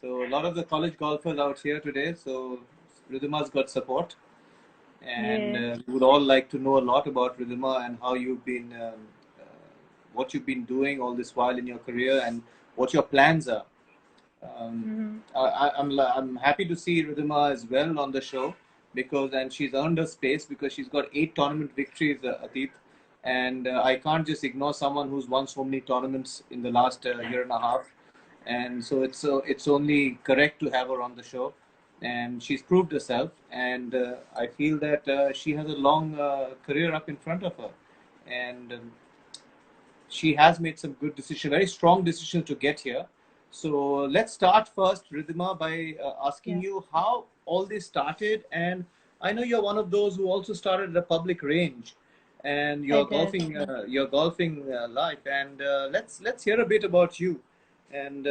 So a lot of the college golfers out here today. So Ridhima's got support, and Yeah. we would all like to know a lot about Ridhima and how you've been, what you've been doing all this while in your career, and what your plans are. Um, Mm-hmm. I'm happy to see Ridhima as well on the show because and she's earned her space because she's got 8 tournament victories, Atit, and I can't just ignore someone who's won so many tournaments in the last year and a half, and so it's only correct to have her on the show, and she's proved herself, and I feel that she has a long career up in front of her, and she has made some good decisions, very strong decisions to get here. So let's start first, Ridhima, by asking Yeah. you how all this started. And I know you're one of those who also started at a public range, and I did. Yeah. your golfing life. And let's hear a bit about you. And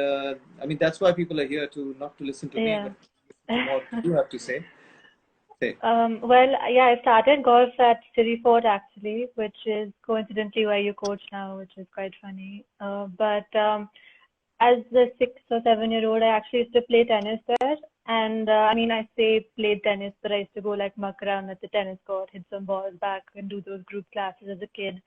I mean that's why people are here to not to listen to me, Yeah. but listen to what you have to say. Say. Well, yeah, I started golf at City Fort actually, which is coincidentally where you coach now, which is quite funny. But as a 6 or 7 year old, I actually used to play tennis there. And I mean, I say played tennis, but I used to go like muck around at the tennis court, hit some balls back, and do those group classes as a kid.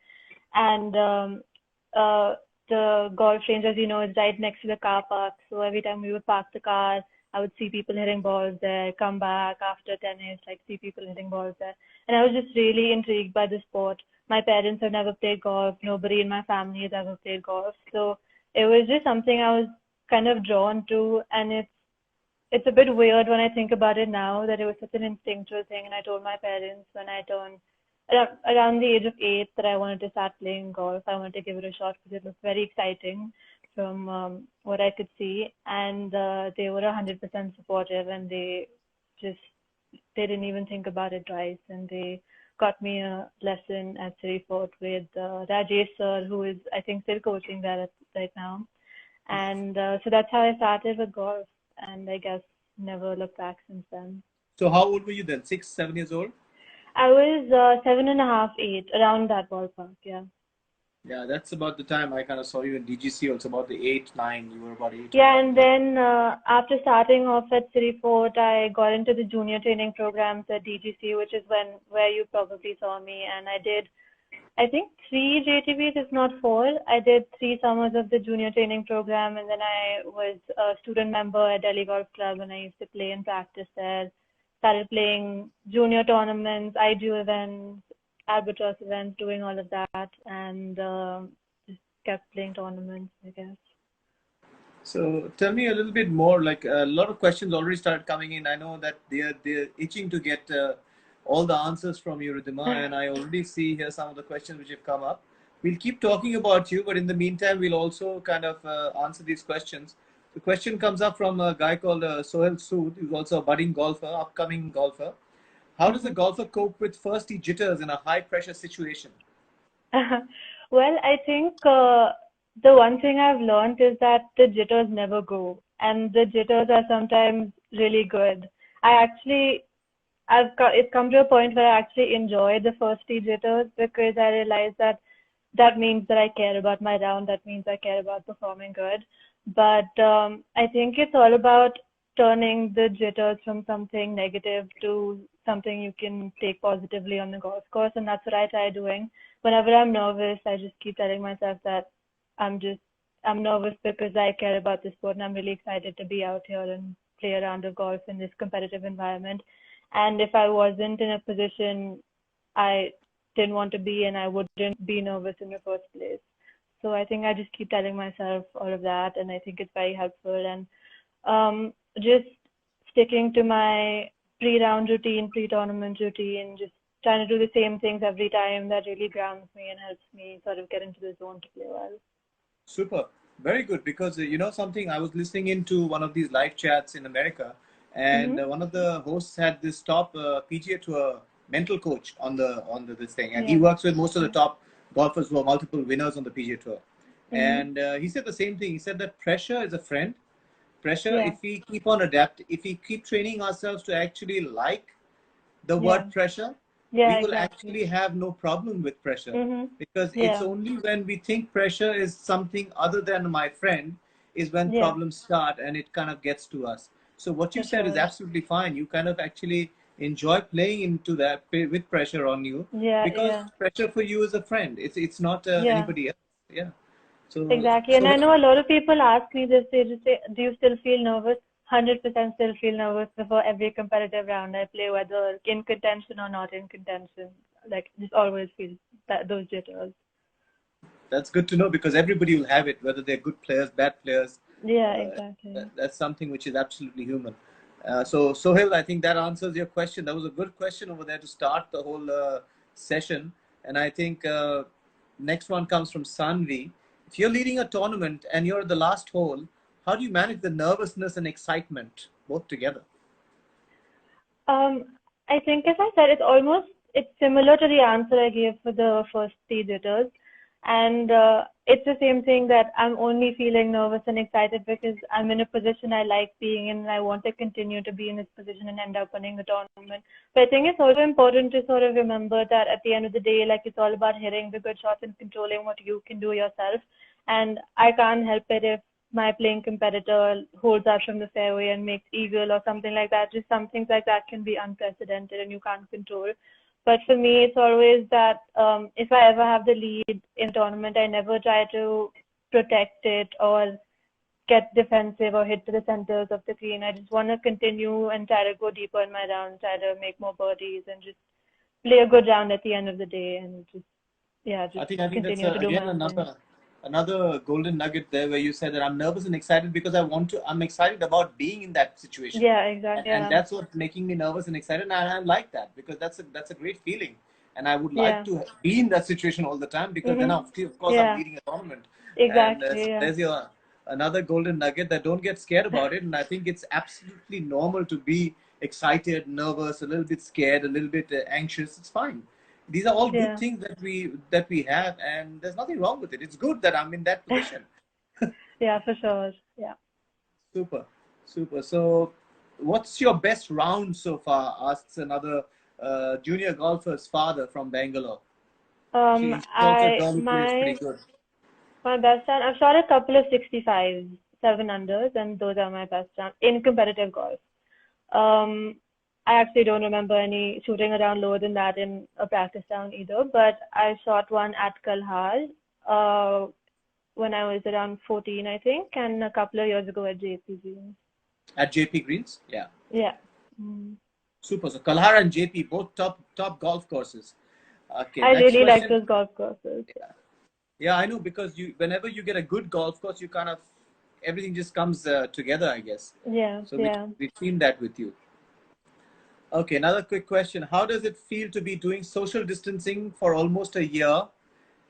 And uh, the golf range, as you know, is right next to the car park. So every time we would park the car, I would see people hitting balls there, come back after tennis, like see people hitting balls there. And I was just really intrigued by the sport. My parents have never played golf. Nobody in my family has ever played golf. So it was just something I was kind of drawn to. And it's a bit weird when I think about it now that it was such an instinctual thing. And I told my parents when I turned around the age of 8 that I wanted to start playing golf. I wanted to give it a shot because it looked very exciting from what I could see. And they were 100% supportive, and just they didn't even think about it twice. And they got me a lesson at City Fort with Rajesh sir, who is I think still coaching there right now. And so that's how I started with golf, and I guess never looked back since then. So how old were you then? 6, 7 years old? I was 7.5, 8, around that ballpark, yeah. Yeah, that's about the time I kind of saw you in DGC also, about the 8, 9. You were about 8 or Yeah, 9. and Yeah. then after starting off at City Fort, I got into the junior training programs at DGC, which is where you probably saw me, and I did, I think, 3 JTBs, if not 4. I did 3 summers of the junior training program, and then I was a student member at Delhi Golf Club, and I used to play and practice there. Started playing junior tournaments, IDU events, albatross events, doing all of that, and just kept playing tournaments, I guess. So tell me a little bit more. Like a lot of questions already started coming in. I know that they're itching to get all the answers from you, Ridhima, and I already see here some of the questions which have come up. We'll keep talking about you, but in the meantime, we'll also kind of answer these questions. The question comes up from a guy called Sohel Sood, who's also a budding golfer, upcoming golfer. How does a Mhm. golfer cope with first jitters in a high pressure situation? Well, I think the one thing I've learned is that the jitters never go, and the jitters are sometimes really good. I actually, it's come to a point where I actually enjoy the first jitters because I realize that that means that I care about my round. That means I care about performing good. But I think it's all about turning the jitters from something negative to something you can take positively on the golf course, and that's what I try doing. Whenever I'm nervous, I just keep telling myself that I'm just I'm nervous because I care about the sport and I'm really excited to be out here and play a round of golf in this competitive environment. And if I wasn't in a position I didn't want to be in, I wouldn't be nervous in the first place. So I think I just keep telling myself all of that, and I think it's very helpful. And just sticking to my pre-round routine, pre-tournament routine, just trying to do the same things every time, that really grounds me and helps me sort of get into the zone to play well. Super. Very good. Because you know something, I was listening into one of these live chats in America, and Mm-hmm. one of the hosts had this top PGA Tour mental coach on the this thing, and he Yeah. works with most of the Yeah. top golfers who are multiple winners on the PGA Tour. Mm-hmm. And he said the same thing. He said that pressure is a friend. Pressure, Yeah. if we keep training ourselves to actually like the Yeah. word pressure, we Yeah, will exactly. actually have no problem with pressure Mm-hmm. because it's Yeah. only when we think pressure is something other than my friend is when Yeah, problems start and it kind of gets to us. So what you for said is sure. absolutely fine. You kind of actually enjoy playing into that with pressure on you, Yeah, because yeah, pressure for you is a friend. It's not yeah. anybody else. Yeah. So Exactly. And so I know a lot of people ask me this, they just say, do you still feel nervous? 100% still feel nervous before every competitive round I play, whether in contention or not in contention. Like, just always feel that those jitters. that's good to know, because everybody will have it, whether they're good players, bad players. Yeah, That, exactly. that's something which is absolutely human. So, Sohail, I think that answers your question. That was a good question over there to start the whole session. And I think next one comes from Sanvi. If you're leading a tournament and you're at the last hole, how do you manage the nervousness and excitement both together? Um, I think, as I said, it's similar to the answer I gave for the first three jitters, and it's the same thing that I'm only feeling nervous and excited because I'm in a position I like being in, and I want to continue to be in this position and end up winning the tournament. But I think it's also important to sort of remember that at the end of the day, like it's all about hitting the good shots and controlling what you can do yourself. And I can't help it if my playing competitor holds out from the fairway and makes eagle or something like that. Just some things like that can be unprecedented and you can't control. But for me, it's always that if I ever have the lead in a tournament, I never try to protect it or get defensive or hit to the centers of the green. I just want to continue and try to go deeper in my round, try to make more birdies and just play a good round at the end of the day and just, yeah, just I think that's continue to do again my own thing. another golden nugget there, where you said that I'm nervous and excited because I'm excited about being in that situation, Yeah, exactly. and Yeah. that's what's making me nervous and excited, and I like that, because that's a great feeling, and I would like Yeah. to be in that situation all the time, because then Mhm. of course I'm Yeah. leading a tournament, and Exactly. Yeah. there's your another golden nugget, that don't get scared about it, and I think it's absolutely normal to be excited, nervous, a little bit scared, a little bit anxious. It's fine. These are all good Yeah. things that we have, and there's nothing wrong with it. It's good that I'm in that position. Yeah, for sure. Yeah. Super, super. So, what's your best round so far? Asks another junior golfer's father from Bangalore. She's also a I girl who plays pretty my good. my best round. I've shot a couple of 65s, 7 unders, and those are my best round in competitive golf. Um, I actually don't remember any shooting around lower than that in a practice round either. But I shot one at Kalhar, when I was around 14, I think, and a couple of years ago at JPG. At JP Greens. Yeah, Yeah. Mm. super. So Kalhara and JP, both top golf courses. Okay, I next really like question. those golf courses. Yeah, I know, because whenever you get a good golf course, you kind of everything just comes together, I guess. Yeah, So yeah. we've seen that with you. Okay, another quick question. How does it feel to be doing social distancing for almost a year,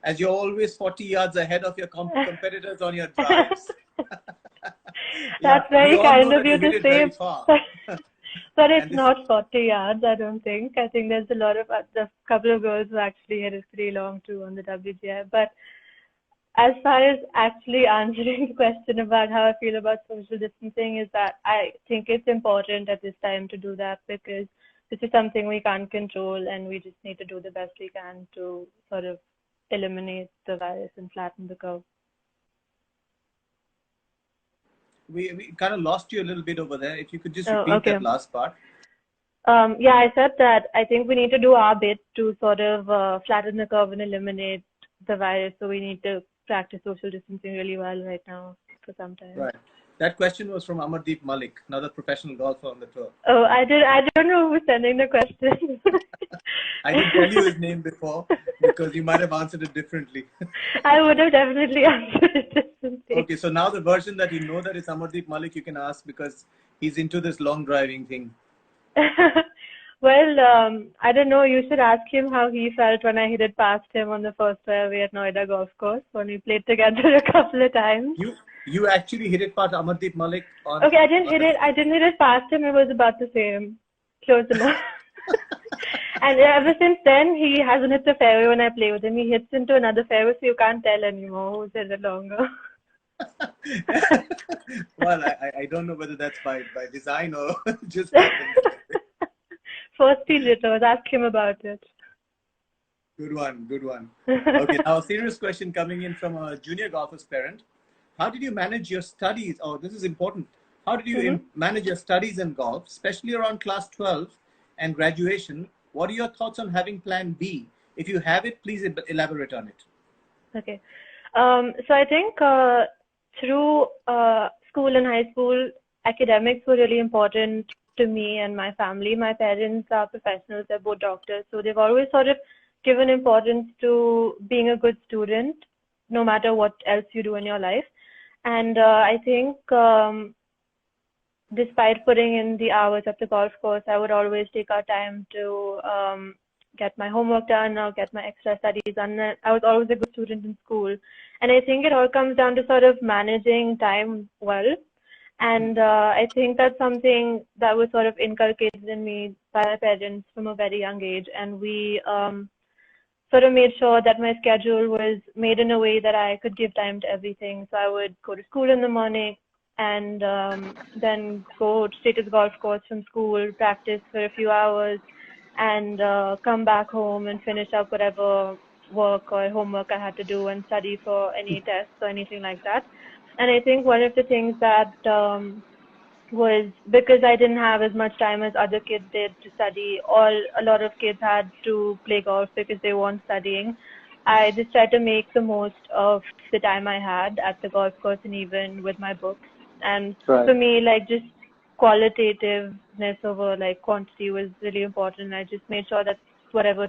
as you're always 40 yards ahead of your competitors on your drives? Yeah, That's we very all kind know of that you you hit to it very say, far. but, but it's And this, not 40 yards, I don't think. I think there's a lot of a couple of girls who actually hit it pretty long too on the WGI. But as far as actually answering the question about how I feel about social distancing, is that I think it's important at this time to do that because this is something we can't control and we just need to do the best we can to sort of eliminate the virus and flatten the curve. we kind of lost you a little bit over there. If you could just Oh, repeat that okay. last part. Yeah, I said that I think we need to do our bit to sort of flatten the curve and eliminate the virus. So we need to practice social distancing really well right now for some time. Right. That question was from Amardeep Malik, another professional golfer on the tour. Oh, I don't know who's sending the question. I didn't tell you his name before because you might have answered it differently. I would have definitely answered it differently. Okay, so now the version that you know that it's Amardeep Malik, you can ask, because he's into this long driving thing. Well, I don't know. You should ask him how he felt when I hit it past him on the first fairway at Noida Golf Course when we played together a couple of times. You actually hit it past Amardeep Malik on Okay, I didn't on hit the it. I didn't hit it past him. It was about the same, close enough. And ever since then, he hasn't hit the fairway when I play with him. He hits into another fairway, so you can't tell anymore who's hit it longer. Well, I don't know whether that's by design or just happens. First he jitters. Ask him about it. Good one, good one. Okay, now a serious question coming in from a junior golfer's parent. how did you manage your studies? Oh, this is important. How did you Mm-hmm. manage your studies in golf, especially around class 12 and graduation? What are your thoughts on having plan B? If you have it, please elaborate on it. Okay. So I think through school and high school, academics were really important to me and my family. My parents are professionals, they're both doctors, so they've always sort of given importance to being a good student, no matter what else you do in your life. And I think despite putting in the hours at the golf course, I would always take our time to get my homework done or get my extra studies done. I was always a good student in school. And I think it all comes down to sort of managing time well. And I think that's something that was sort of inculcated in me by my parents from a very young age. And we sort of made sure that my schedule was made in a way that I could give time to everything. So I would go to school in the morning and then go straight to the golf course from school, practice for a few hours, and come back home and finish up whatever work or homework I had to do and study for any tests or anything like that. And I think one of the things that was because I didn't have as much time as other kids did to study. A lot of kids had to play golf because they weren't studying. I just tried to make the most of the time I had at the golf course and even with my books. And for me, like just qualitativeness over like quantity was really important. I just made sure that whatever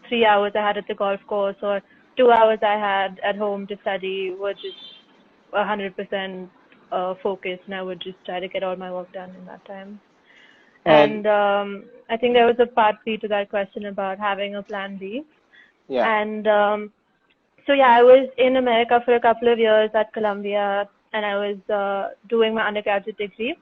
3 hours I had at the golf course or 2 hours I had at home to study were just 100% focused, and I would just try to get all my work done in that time. And I think there was a part B to that question about having a plan B. Yeah. And so yeah, I was in America for a couple of years at Colombia, and I was doing my undergraduate degree.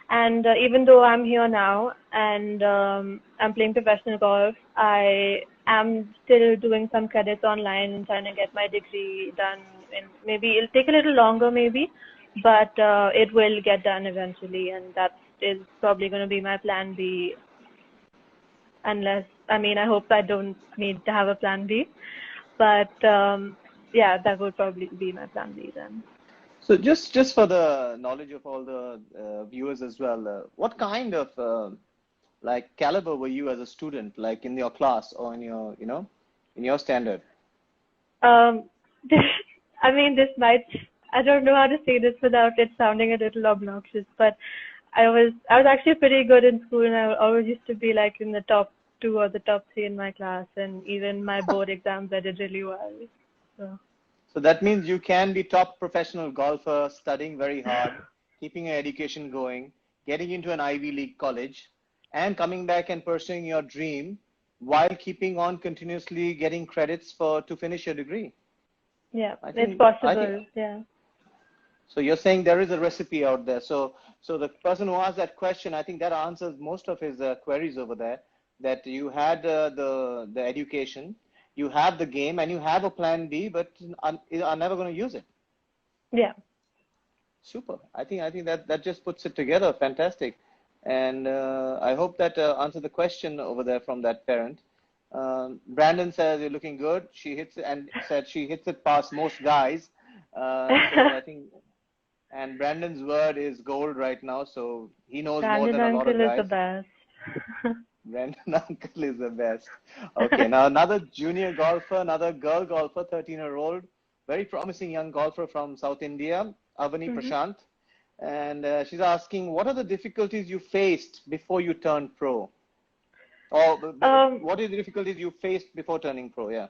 And even though I'm here now and I'm playing professional golf, I am still doing some credits online and trying to get my degree done. And maybe it'll take a little longer, maybe, but it will get done eventually. And that is probably going to be my plan B. Unless, I mean, I hope I don't need to have a plan B. But yeah, that would probably be my plan B then. So just for the knowledge of all the viewers as well, what kind of like caliber were you as a student, like in your class or in your, in your standard? I mean, I don't know how to say this without it sounding a little obnoxious, but I was actually pretty good in school, and I always used to be like in the top 2 or the top 3 in my class, and even my board exams I did really well. So that means you can be top professional golfer, studying very hard, keeping your education going, getting into an Ivy League college, and coming back and pursuing your dream while keeping on continuously getting credits to finish your degree. Yeah, it's possible. Yeah. So you're saying there is a recipe out there. So the person who asked that question, I think that answers most of his queries over there. That you had the education, you have the game, and you have a plan B, but are never going to use it. Yeah. Super. I think that just puts it together. Fantastic. And I hope that answered the question over there from that parent. Brandon says you're looking good. She hits it and said she hits it past most guys. So I think, and Brandon's word is gold right now. So he knows more than a lot of guys. Brandon uncle is the best. Brandon uncle is the best. Okay, now another junior golfer, another girl golfer, 13-year-old, very promising young golfer from South India, Avani Prashant. And she's asking, what are the difficulties you faced before you turned pro? Or what are the difficulties you faced before turning pro? Yeah,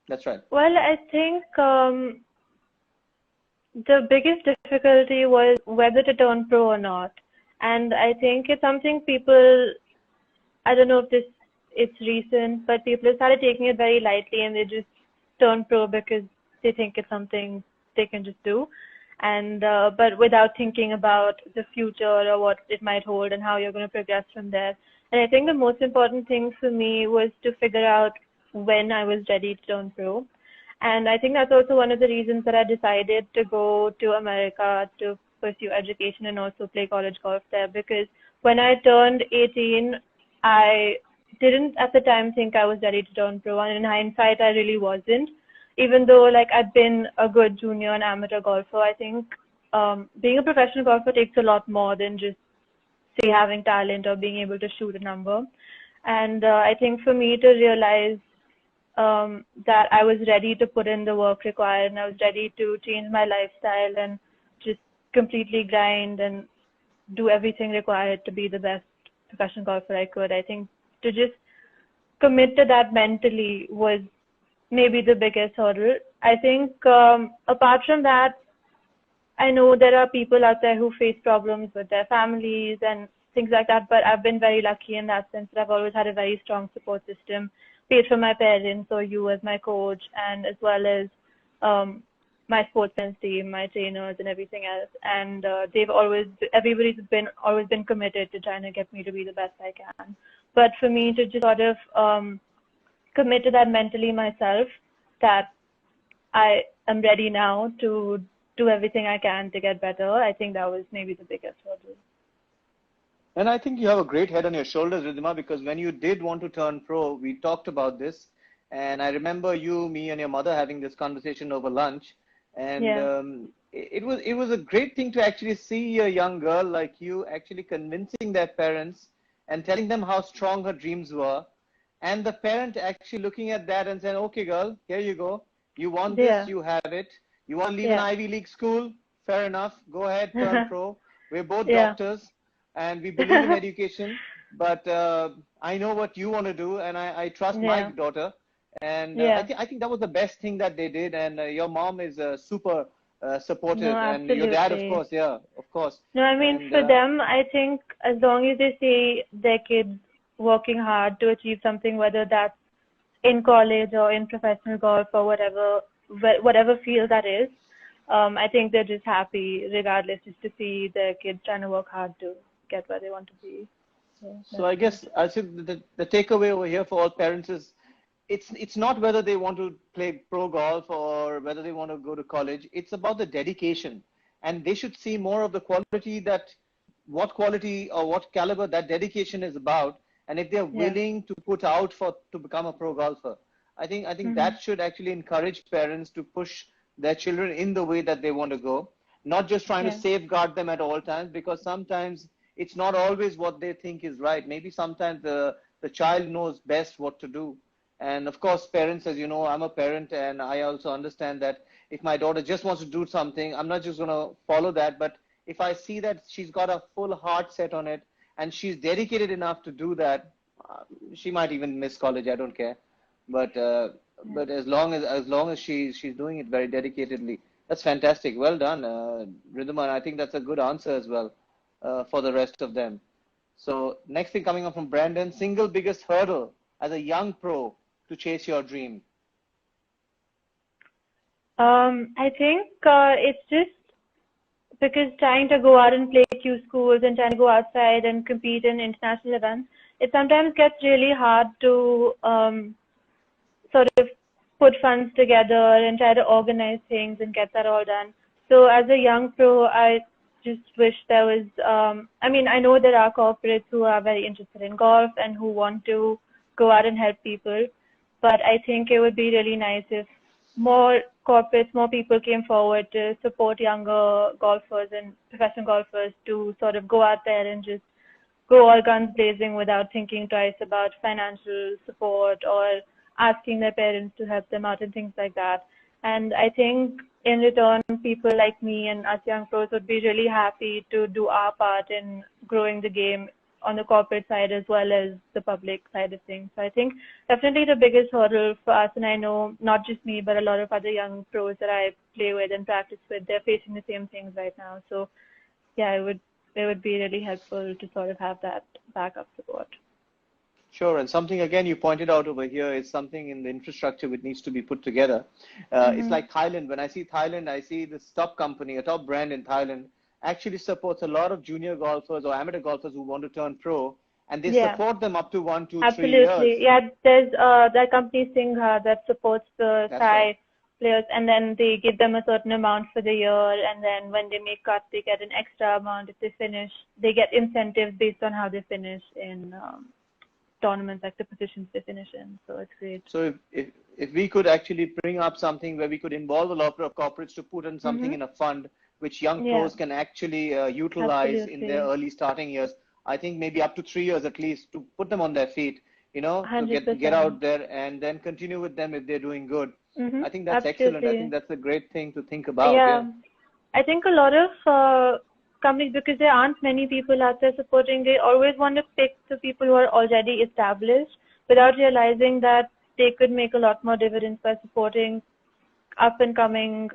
that's right. Well, I think the biggest difficulty was whether to turn pro or not. And I think it's something people, I don't know if it's recent, but people have started taking it very lightly and they just turn pro because they think it's something they can just do. And but without thinking about the future or what it might hold and how you're going to progress from there. And I think the most important thing for me was to figure out when I was ready to turn pro. And I think that's also one of the reasons that I decided to go to America to pursue education and also play college golf there, because when I turned 18, I didn't at the time think I was ready to turn pro, and in hindsight, I really wasn't. even though like I've been a good junior and amateur golfer, I think being a professional golfer takes a lot more than just say having talent or being able to shoot a number. And I think for me to realize that I was ready to put in the work required and I was ready to change my lifestyle and just completely grind and do everything required to be the best professional golfer I could. I think to just commit to that mentally was maybe the biggest hurdle. I think apart from that, I know there are people out there who face problems with their families and things like that, but I've been very lucky in that sense that I've always had a very strong support system, be it from my parents or you as my coach, and as well as my sports science team, my trainers, and everything else. And everybody's always been committed to trying to get me to be the best I can. But for me to just sort of commit to that mentally myself, that I am ready now to do everything I can to get better, I think that was maybe the biggest hurdle. And I think you have a great head on your shoulders, Ridhima, because when you did want to turn pro, we talked about this. And I remember you, me, and your mother having this conversation over lunch. And it was a great thing to actually see a young girl like you actually convincing their parents and telling them how strong her dreams were. And the parent actually looking at that and saying, okay, girl, here you go. You want this, you have it. You want to leave an Ivy League school? Fair enough. Go ahead, turn pro. We're both doctors and we believe in education. But I know what you want to do and I trust my daughter. And I think that was the best thing that they did. And your mom is super supportive. No, and your dad, of course, of course. No, I mean, for them, I think as long as they see their kids working hard to achieve something, whether that's in college or in professional golf or whatever field that is, I think they're just happy regardless, just to see their kids trying to work hard to get where they want to be. So I guess I think the takeaway over here for all parents is it's not whether they want to play pro golf or whether they want to go to college. It's about the dedication, and they should see more of the quality what quality or what caliber that dedication is about. And if they're willing to put out to become a pro golfer, I think that should actually encourage parents to push their children in the way that they want to go, not just trying to safeguard them at all times, because sometimes it's not always what they think is right. Maybe sometimes the child knows best what to do. And of course, parents, as you know, I'm a parent, and I also understand that if my daughter just wants to do something, I'm not just going to follow that. But if I see that she's got a full heart set on it and she's dedicated enough to do that, she might even miss college. I don't care. But as long as she's doing it very dedicatedly, that's fantastic. Well done, Ridhima. I think that's a good answer as well for the rest of them. So next thing coming up from Brandon: single biggest hurdle as a young pro to chase your dream? I think it's just because trying to go out and play Q schools and trying to go outside and compete in international events, it sometimes gets really hard to sort of put funds together and try to organize things and get that all done. So as a young pro, I just wish there was, I mean, I know there are corporates who are very interested in golf and who want to go out and help people. But I think it would be really nice if more corporates, more people came forward to support younger golfers and professional golfers to sort of go out there and just go all guns blazing without thinking twice about financial support or asking their parents to help them out and things like that. And I think in return, people like me and us young pros would be really happy to do our part in growing the game on the corporate side as well as the public side of things. So I think definitely the biggest hurdle for us, and I know not just me, but a lot of other young pros that I play with and practice with, they're facing the same things right now. So yeah, it would be really helpful to sort of have that backup support. Sure, and something again you pointed out over here is something in the infrastructure which needs to be put together. It's like Thailand. When I see Thailand, I see this top company, a top brand in Thailand, actually supports a lot of junior golfers or amateur golfers who want to turn pro, and they support them up to 1, 2, 3 years. Absolutely, yeah. There's that company Singha that supports the Thai players, and then they give them a certain amount for the year, and then when they make cuts, they get an extra amount if they finish. They get incentives based on how they finish in tournaments, like the positions they finish in. So it's great. So if we could actually bring up something where we could involve a lot of corporates to put in something in a fund which young pros can actually utilize in their early starting years, I think maybe up to 3 years at least to put them on their feet, you know, to 100%. get out there and then continue with them if they're doing good. I think that's excellent. I think that's a great thing to think about. Yeah. I think a lot of companies, because there aren't many people out there supporting, they always want to pick the people who are already established without realizing that they could make a lot more dividends by supporting up and coming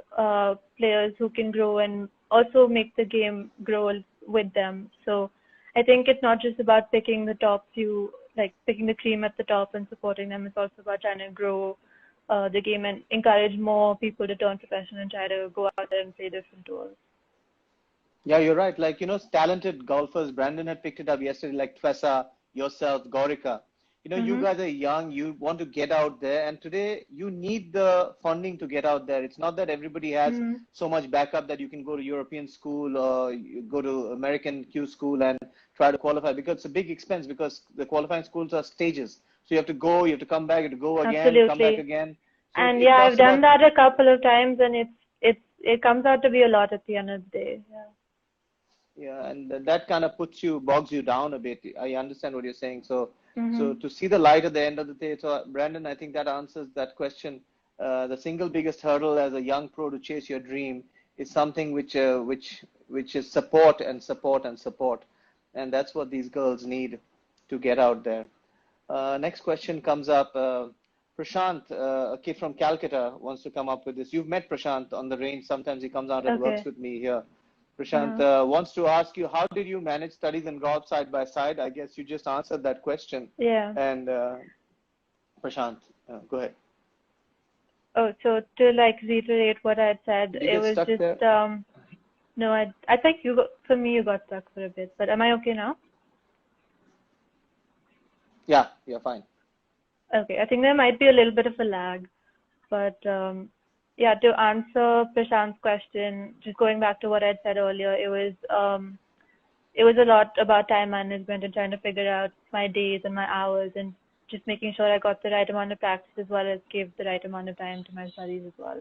players who can grow and also make the game grow with them. So I think it's not just about picking the top few, like picking the cream at the top and supporting them. It's also about trying to grow the game and encourage more people to turn professional and try to go out there and play different tours. Yeah, you're right. Like, you know, talented golfers, Brandon had picked it up yesterday, like Twessa, yourself, Gorika. You know, you guys are young, you want to get out there, and today you need the funding to get out there. It's not that everybody has so much backup that you can go to European school or you go to American Q school and try to qualify, because it's a big expense, because the qualifying schools are stages. So you have to go, you have to come back, you have to go again, come back again. So and yeah, I've done that a couple of times, and it comes out to be a lot at the end of the day. Yeah, and that kind of bogs you down a bit. I understand what you're saying. So, so to see the light at the end of the day. So, Brandon, I think that answers that question. The single biggest hurdle as a young pro to chase your dream is something which is support and support and support, and that's what these girls need to get out there. Next question comes up. Prashant, a kid from Calcutta, wants to come up with this. You've met Prashant on the range. Sometimes he comes out and works with me here. Prashant wants to ask you, how did you manage studies and golf side by side? I guess you just answered that question. Yeah. And Prashant, go ahead. Oh, so to like reiterate what I had said, it was just no, I think for me you got stuck for a bit, but am I okay now? Yeah, you're fine. Okay, I think there might be a little bit of a lag, but yeah, to answer Prashant's question, just going back to what I said earlier, it was a lot about time management and trying to figure out my days and my hours and just making sure I got the right amount of practice as well as give the right amount of time to my studies as well.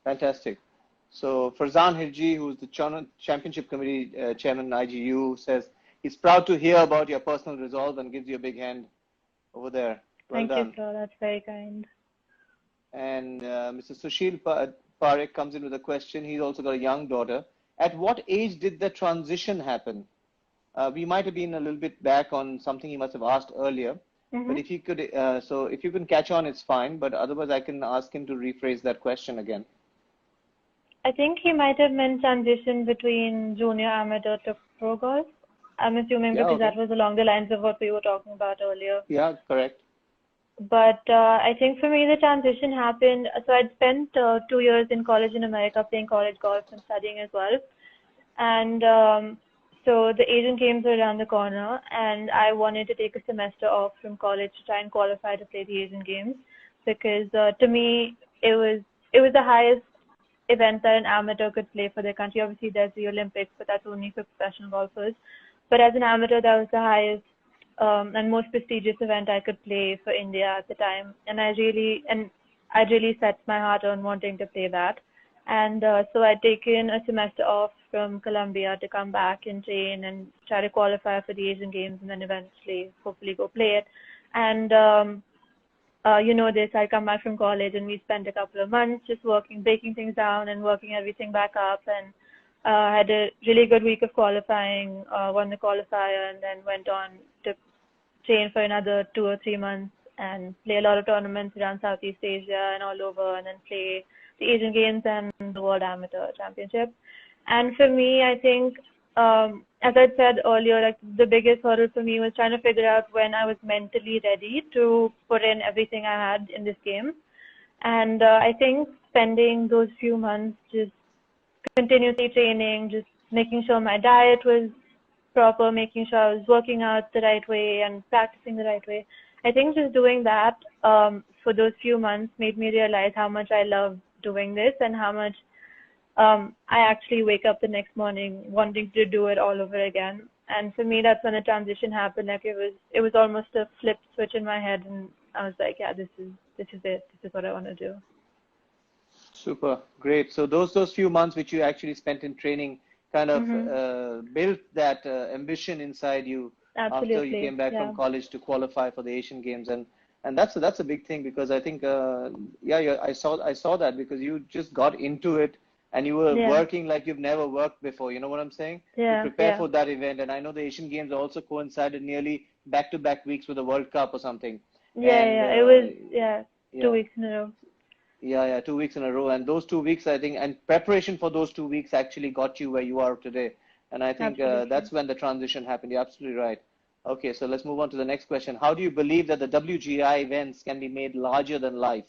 Fantastic. So Farzan Hirji, who's the Championship Committee Chairman IGU, says he's proud to hear about your personal resolve and gives you a big hand over there. Well done. Thank you, sir. That's very kind. And Mr. Sushil Parekh comes in with a question. He's also got a young daughter. At what age did the transition happen? We might have been a little bit back on something he must have asked earlier. But if you could, so if you can catch on, it's fine. But otherwise, I can ask him to rephrase that question again. I think he might have meant transition between junior amateur to pro golf. I'm assuming because that was along the lines of what we were talking about earlier. Yeah, correct. But I think for me, the transition happened. So I'd spent 2 years in college in America playing college golf and studying as well. And so the Asian Games were around the corner, and I wanted to take a semester off from college to try and qualify to play the Asian Games, because to me, it was the highest event that an amateur could play for their country. Obviously, there's the Olympics, but that's only for professional golfers. But as an amateur, that was the highest and most prestigious event I could play for India at the time. And I really set my heart on wanting to play that. And so I'd taken a semester off from Colombia to come back and train and try to qualify for the Asian Games and then eventually, hopefully, go play it. And you know this, I come back from college and we spent a couple of months just breaking things down and working everything back up, and had a really good week of qualifying, won the qualifier, and then went on to train for another 2 or 3 months and play a lot of tournaments around Southeast Asia and all over, and then play the Asian Games and the World Amateur Championship. And for me, I think, as I said earlier, like the biggest hurdle for me was trying to figure out when I was mentally ready to put in everything I had in this game. And I think spending those few months just continuously training, just making sure my diet was proper, making sure I was working out the right way and practicing the right way. I think just doing that for those few months made me realize how much I love doing this and how much I actually wake up the next morning wanting to do it all over again. And for me, that's when the transition happened. Like it was almost a flip switch in my head, and I was like, yeah, this is it. This is what I want to do. Super, great. So those few months which you actually spent in training kind of built that ambition inside you after you Absolutely, came back yeah, from college to qualify for the Asian Games, and that's a big thing because I think yeah, I saw that because you just got into it and you were yeah, working like you've never worked before. You know what I'm saying? To yeah, prepare yeah, for that event, and I know the Asian Games also coincided nearly back-to-back weeks with the World Cup or something, yeah, and yeah. It was two yeah. weeks in a row. Yeah, 2 weeks in a row. And those 2 weeks, I think, and preparation for those 2 weeks actually got you where you are today. And I think Absolutely. that's when the transition happened. You're absolutely right. Okay, so let's move on to the next question. How do you believe that the WGI events can be made larger than life?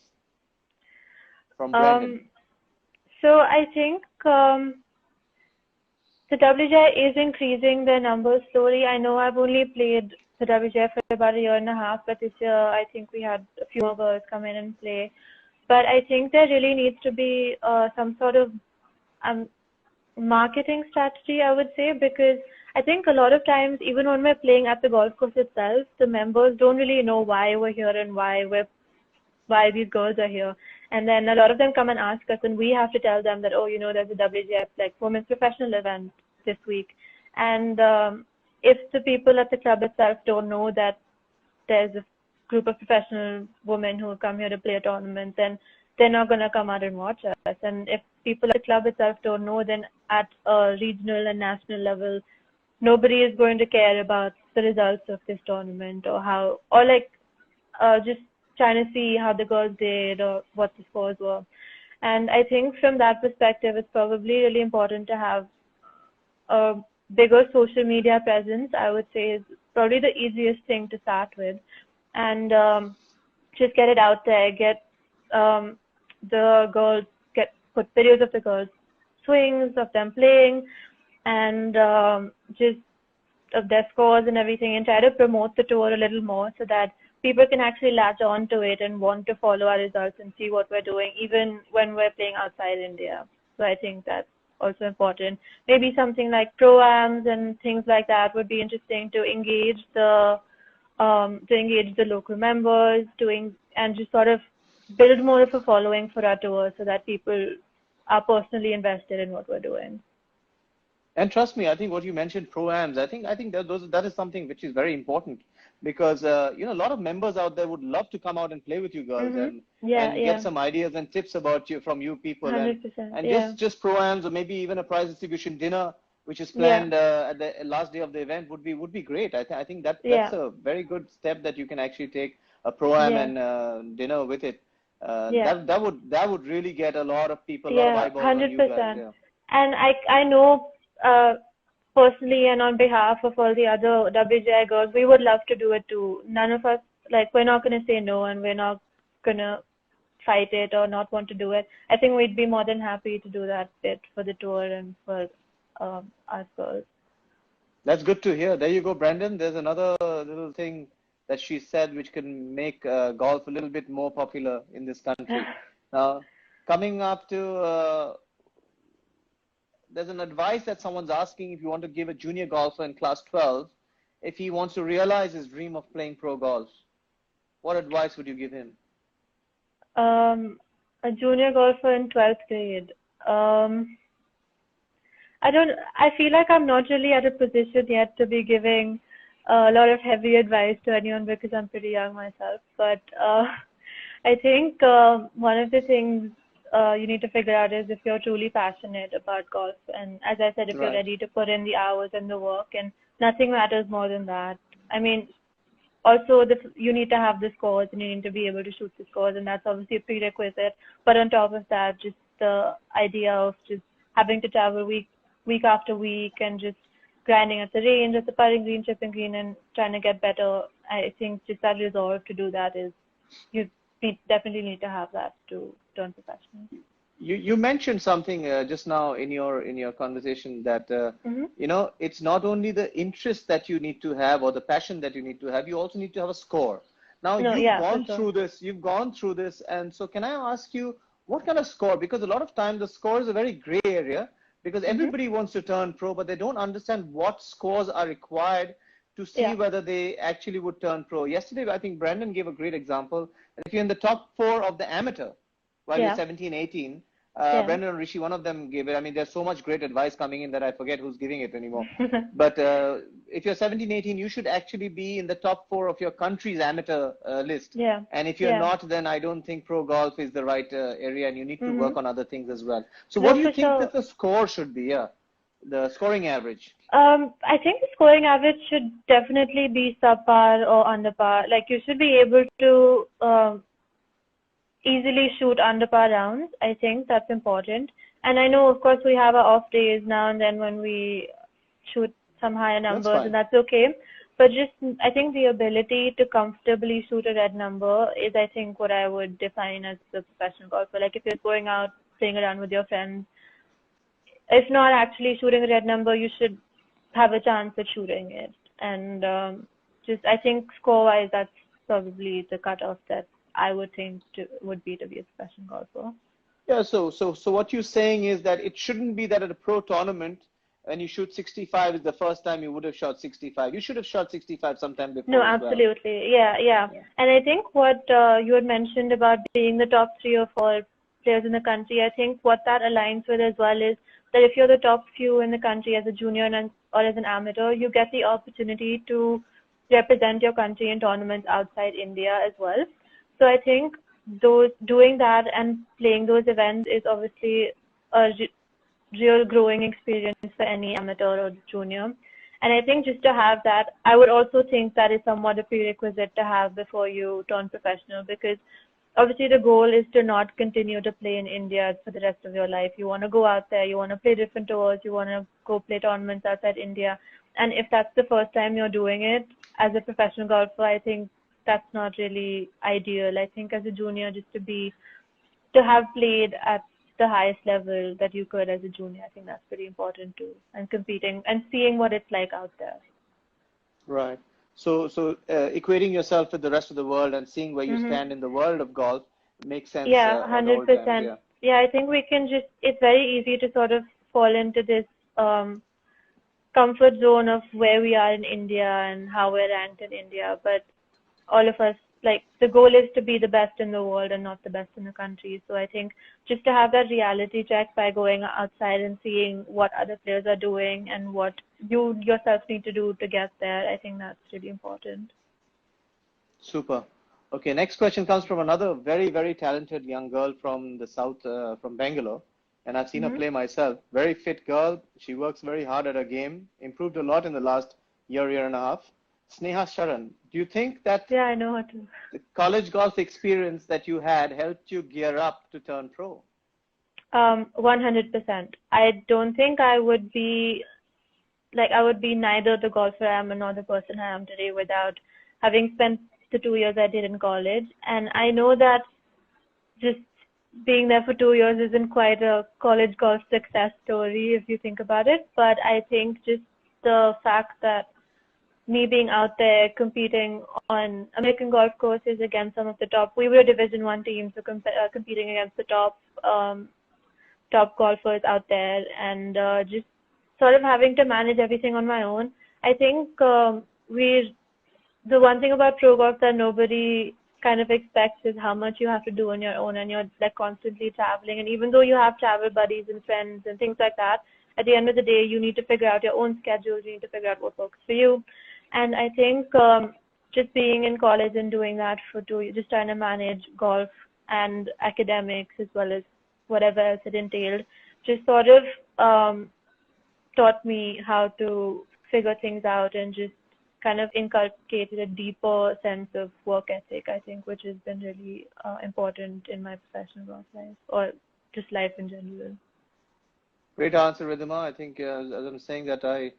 From Brendan. Um, so I think the WGI is increasing their numbers slowly. I know I've only played the WGI for about a year and a half, but this year I think we had a few more girls come in and play. But I think there really needs to be some sort of um, marketing strategy, I would say, because I think a lot of times, even when we're playing at the golf course itself, the members don't really know why we're here and why these girls are here. And then a lot of them come and ask us, and we have to tell them that, oh, you know, there's a WGF, like women's professional event this week. And if the people at the club itself don't know that there's a group of professional women who come here to play a tournament, then they're not going to come out and watch us. And if people at the club itself don't know, then at a regional and national level, nobody is going to care about the results of this tournament or how, or like just trying to see how the girls did or what the scores were. And I think from that perspective, it's probably really important to have a bigger social media presence. I would say is probably the easiest thing to start with, and just get it out there. Get the girls, put videos of the girls swings, of them playing, and just of their scores and everything, and try to promote the tour a little more so that people can actually latch on to it and want to follow our results and see what we're doing, even when we're playing outside India. So I think that's also important. Maybe something like pro-ams and things like that would be interesting to engage the local members, and just sort of build more of a following for our tour so that people are personally invested in what we're doing. And trust me, I think what you mentioned, pro-ams, I think that is something which is very important because you know, a lot of members out there would love to come out and play with you girls Yeah, and get yeah. some ideas and tips about you from you people 100%. and Yeah. just pro-ams or maybe even a prize distribution dinner which is Yeah. planned at the last day of the event would be great. I think that's Yeah. a very good step that you can actually take a pro-am Yeah. and dinner with it. Yeah. That would really get a lot of people, a lot of Yeah, eyeballs on you guys. 100%. Yeah. And I know personally and on behalf of all the other WGI girls, we would love to do it too. None of us, like, we're not going to say no, and we're not going to fight it or not want to do it. I think we'd be more than happy to do that bit for the tour and for us girls. That's good to hear. There you go, Brandon. There's another little thing that she said which can make golf a little bit more popular in this country. Now, coming up to, there's an advice that someone's asking if you want to give a junior golfer in class 12 if he wants to realize his dream of playing pro golf. What advice would you give him? A junior golfer in 12th grade. I feel like I'm not really at a position yet to be giving a lot of heavy advice to anyone because I'm pretty young myself. But I think one of the things you need to figure out is if you're truly passionate about golf. And as I said, if you're Right. ready to put in the hours and the work, and nothing matters more than that. I mean, also you need to have the scores and you need to be able to shoot the scores, and that's obviously a prerequisite. But on top of that, just the idea of just having to travel week after week and just grinding at the range, at the putting green, chipping green, and trying to get better. I think just that resolve to do that is you definitely need to have that to turn professional. You mentioned something just now in your conversation that you know, it's not only the interest that you need to have or the passion that you need to have, you also need to have a score. Now No, you've yeah, for gone sure. through this, and so can I ask you what kind of score? Because a lot of times the score is a very gray area because everybody wants to turn pro, but they don't understand what scores are required to see whether they actually would turn pro. Yesterday, I think Brandon gave a great example. If you're in the top 4 of the amateur while you're 17, 18, Brandon and Rishi, one of them gave it. I mean, there's so much great advice coming in that I forget who's giving it anymore. But if you're 17, 18, you should actually be in the top 4 of your country's amateur list. And if you're not, then I don't think pro golf is the right area, and you need to work on other things as well. So what do you think that the score should be? The scoring average? I think the scoring average should definitely be subpar or under par. Like, you should be able to easily shoot under par rounds. I think that's important. And I know, of course, we have our off days now and then when we shoot some higher numbers, and that's okay. But just, I think the ability to comfortably shoot a red number is, I think, what I would define as a professional golfer. Like, if you're going out, playing around with your friends, if not actually shooting a red number, you should have a chance at shooting it. And I think score-wise, that's probably the cutoff that I would think would be to be a professional golfer. Yeah, so what you're saying is that it shouldn't be that at a pro tournament, and you shoot 65 is the first time you would have shot 65. You should have shot 65 sometime before. No, absolutely. Yeah. And I think what you had mentioned about being the top 3 or 4 players in the country, I think what that aligns with as well is that if you're the top few in the country as a junior or as an amateur, you get the opportunity to represent your country in tournaments outside India as well. So I think doing that and playing those events is obviously a real growing experience for any amateur or junior. And I think just to have that, I would also think that is somewhat a prerequisite to have before you turn professional, because obviously the goal is to not continue to play in India for the rest of your life. You want to go out there, you want to play different tours, you want to go play tournaments outside India. And if that's the first time you're doing it as a professional golfer, I think that's not really ideal. I think as a junior, just to have played at the highest level that you could as a junior, I think that's pretty important too. And competing and seeing what it's like out there. Right. So equating yourself with the rest of the world and seeing where you stand in the world of golf makes sense. Yeah, 100%. Yeah, I think it's very easy to sort of fall into this comfort zone of where we are in India and how we're ranked in India. But all of us, like, the goal is to be the best in the world and not the best in the country. So I think just to have that reality check by going outside and seeing what other players are doing and what you yourself need to do to get there, I think that's really important. Super. Okay, next question comes from another very, very talented young girl from the south, from Bangalore. And I've seen her play myself. Very fit girl. She works very hard at her game. Improved a lot in the last year and a half. Sneha Sharan, do you think that I know how to. The college golf experience that you had helped you gear up to turn pro? 100%. I don't think I would be neither the golfer I am nor the person I am today without having spent the 2 years I did in college. And I know that just being there for 2 years isn't quite a college golf success story if you think about it. But I think just the fact that me being out there competing on American golf courses against some of the top, we were a Division I team, so competing against the top golfers out there, and just sort of having to manage everything on my own. I think the one thing about pro golf that nobody kind of expects is how much you have to do on your own, and you're like constantly traveling. And even though you have travel buddies and friends and things like that, at the end of the day, you need to figure out your own schedule. You need to figure out what works for you. And I think just being in college and doing that for 2 years, just trying to manage golf and academics as well as whatever else it entailed, just sort of taught me how to figure things out and just kind of inculcated a deeper sense of work ethic, I think, which has been really important in my professional golf life or just life in general. Great answer, Ridhima. I think, as I'm saying, that I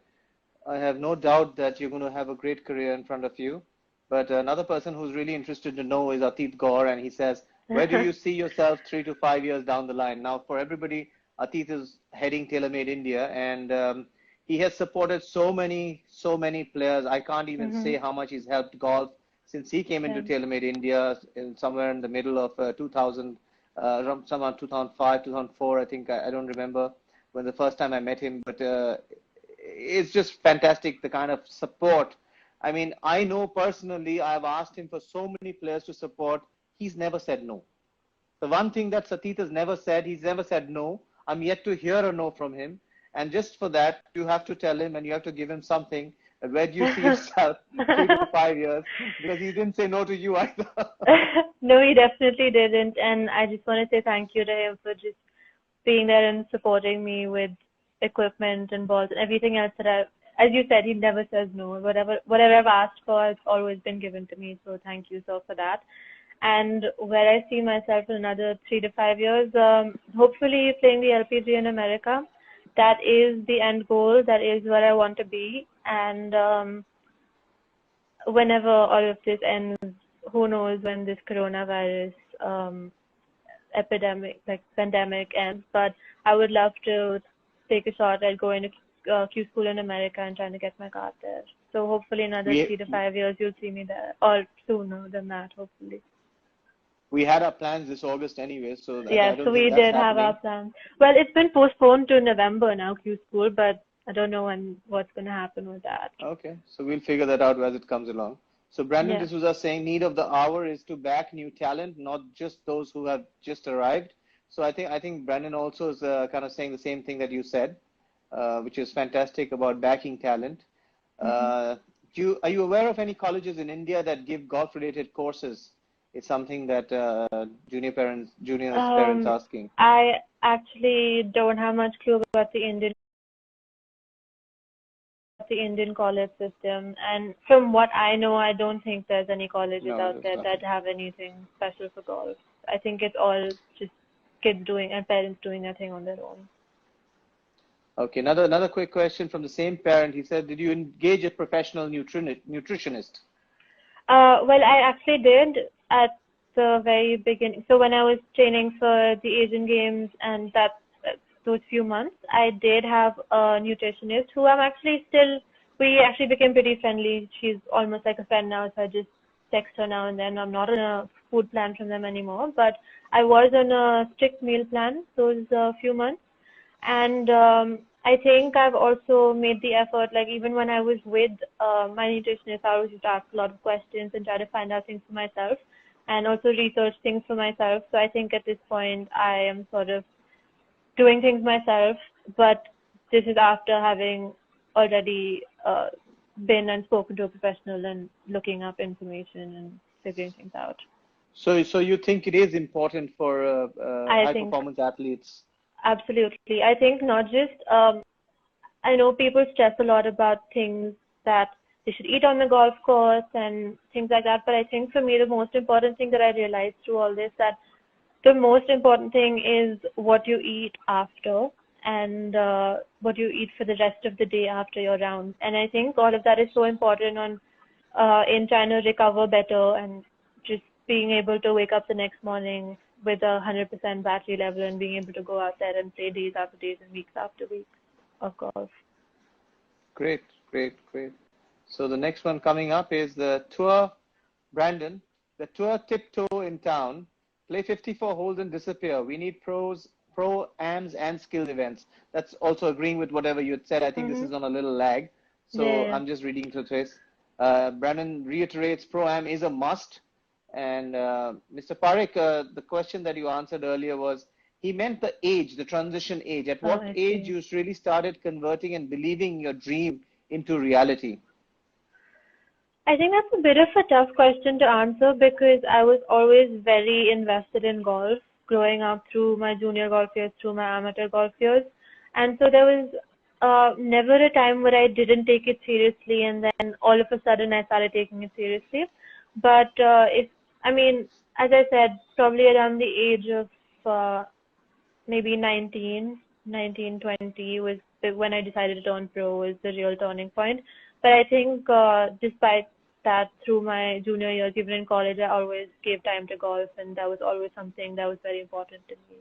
have no doubt that you're going to have a great career in front of you. But another person who's really interested to know is Atit Gaur, and he says, where do you see yourself 3 to 5 years down the line? Now, for everybody, Atit is heading Taylormade India, and he has supported so many players. I can't even say how much he's helped golf since he came into Taylormade India somewhere in the middle of 2000, somewhere 2005, 2004, I think, I don't remember. when the first time I met him. But it's just fantastic, the kind of support. I mean, I know personally, I've asked him for so many players to support. He's never said no. The one thing that Satit has never said, he's never said no. I'm yet to hear a no from him. And just for that, you have to tell him and you have to give him something. Where do you see yourself 3 to 5 years? Because he didn't say no to you either. No, he definitely didn't. And I just want to say thank you to him for just being there and supporting me with equipment and balls and everything else that as you said, he never says no. Whatever I've asked for has always been given to me. So thank you, sir, for that. And where I see myself in another 3 to 5 years, hopefully playing the LPG in America. That is the end goal. That is where I want to be. And whenever all of this ends, who knows when this coronavirus pandemic ends. But I would love to take a shot at going to Q school in America and trying to get my card there. So hopefully another 3 to 5 years you'll see me there, or sooner than that, hopefully. We had our plans this August anyway, so yeah, so we did have our plans. Well, it's been postponed to November now, Q school, but I don't know what's going to happen with that. Okay, so we'll figure that out as it comes along. So Brandon D'Souza saying need of the hour is to back new talent, not just those who have just arrived. So I think Brandon also is kind of saying the same thing that you said, which is fantastic about backing talent. Are you aware of any colleges in India that give golf-related courses? It's something that junior parents asking. I actually don't have much clue about the Indian college system, and from what I know, I don't think there's any colleges out there that have anything special for golf. I think it's all just kids doing and parents doing their thing on their own. Okay, another quick question from the same parent. He said, did you engage a professional nutritionist? Well, I actually did at the very beginning. So when I was training for the Asian Games and those few months, I did have a nutritionist who we actually became pretty friendly. She's almost like a friend now, so I just text her now and then. I'm not on a food plan from them anymore, but I was on a strict meal plan those few months. And I think I've also made the effort, like even when I was with my nutritionist, I always used to ask a lot of questions and try to find out things for myself and also research things for myself. So I think at this point, I am sort of doing things myself, but this is after having already been and spoken to a professional and looking up information and figuring things out. So you think it is important for high-performance athletes? Absolutely. I think not just, I know people stress a lot about things that they should eat on the golf course and things like that, but I think for me the most important thing that I realized through all this, that the most important thing is what you eat after and what you eat for the rest of the day after your round. And I think all of that is so important in trying to recover better and just being able to wake up the next morning with 100% battery level and being able to go out there and play days after days and weeks after weeks of golf. Great. So the next one coming up is the Tour, Brandon. The Tour tiptoe in town. Play 54 holes and disappear. We need pro-ams and skill events. That's also agreeing with whatever you had said. I think this is on a little lag. So I'm just reading to Trace. Brandon reiterates pro-am is a must. And Mr. Parekh, the question that you answered earlier was, he meant the age, the transition age. At what age you really started converting and believing your dream into reality? I think that's a bit of a tough question to answer because I was always very invested in golf growing up through my junior golf years, through my amateur golf years. And so there was never a time where I didn't take it seriously and then all of a sudden I started taking it seriously. But as I said, probably around the age of maybe 19, 20 was when I decided to turn pro, was the real turning point. But I think despite that, through my junior years, even in college, I always gave time to golf, and that was always something that was very important to me.